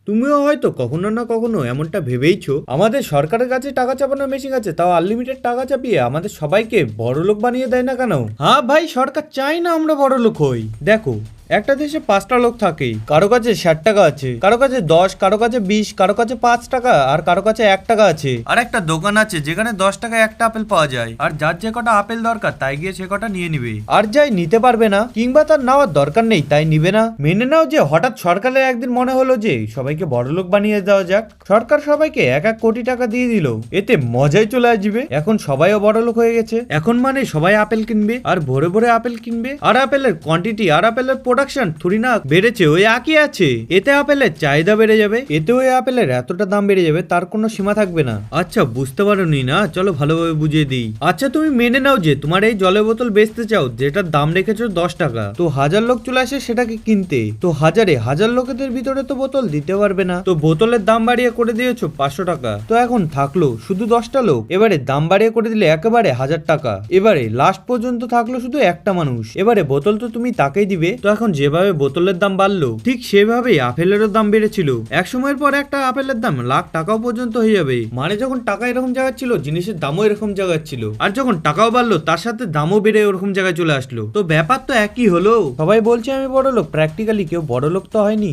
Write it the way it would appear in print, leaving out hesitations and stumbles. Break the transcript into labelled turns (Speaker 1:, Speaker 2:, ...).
Speaker 1: তুমিও হয়তো কখনো না কখনো এমনটা ভেবেইছো আমাদের সরকারের কাছে টাকা চাপানোর মেশিন আছে, তাও আনলিমিটেড টাকা চাপিয়ে আমাদের সবাইকে বড়লোক বানিয়ে দেয় না কেন? হ্যাঁ ভাই, সরকার চাই না আমরা বড়লোক হই। দেখো, একটা দেশে 5টা লোক থাকে, কারো কাছে 60 টাকা আছে, কারো কাছে 10, কারো কাছে 20, কারো কাছে 5 টাকা, আর কারো কাছে 1 টাকা আছে। আর একটা দোকান আছে যেখানে 10 টাকায় একটা আপেল পাওয়া যায়, আর যার যে কটা আপেল দরকার তাই গিয়ে সে কটা নিয়ে নিবে। আর যাই নিতে পারবে না কিংবা তার নেওয়ার দরকার নেই তাই নিবে না। মেনে নাও যে হঠাৎ সরকারের একদিন মনে হলো যে সবাইকে বড়লোক বানিয়ে দেওয়া যাক। সরকার সবাইকে 1-1 কোটি টাকা দিয়ে দিল, এতে মজাই চলে আসবে। এখন সবাইও বড়লোক হয়ে গেছে, এখন মানে সবাই আপেল কিনবে আর ভরে ভরে আপেল কিনবে। আর আপেলের কোয়ান্টিটি আর আপেলের প্রোডাকশন থোড়ি না বেড়েছে, ওই একই আছে। এতে আপেলের চাহিদা বেড়ে যাবে, এতে ওই আপেলের এতটা দাম বেড়ে যাবে তার কোনো সীমা থাকবে না। আচ্ছা, বুঝতে পারোনি না? চলো ভালোভাবে বুঝিয়ে দিই। আচ্ছা, তুমি মেনে নাও যে তোমার এই জলের বোতল বেচতে চাও, যেটার দাম রেখেছো 10 টাকা। তো 1000 লোক চলে আসে সেটাকে কিনতে, তো হাজার লোকেদের ভিতরে তো বোতল দিতে পারবে না, তো বোতলের দাম বাড়িয়ে করে দিয়েছো 500 টাকা। তো এখন থাকলো শুধু 10টা লোক, এবারে দাম বাড়িয়ে করে দিলে একেবারে 1000 টাকা। এবারে লাস্ট পর্যন্ত থাকলো শুধু একটা মানুষ, এবারে বোতল তো তুমি তাকেই দিবে। তো এখন যেভাবে বোতলের দাম বাড়লো, ঠিক সেভাবেই আপেলেরও দাম বেড়েছিল। এক সময়ের পর একটা আপেলের দাম লাখ টাকাও পর্যন্ত হয়ে যাবে। মানে যখন টাকা এরকম জায়গায় ছিল, জিনিসের দামও এরকম জায়গায় ছিল, আর যখন টাকাও বাড়লো তার সাথে দামও বেড়ে ওরকম জায়গায় চলে আসলো। তো ব্যাপার তো একই হলো। সবাই বলছে আমি বড় লোক, প্র্যাকটিক্যালি কেউ বড় লোক তো হয়নি।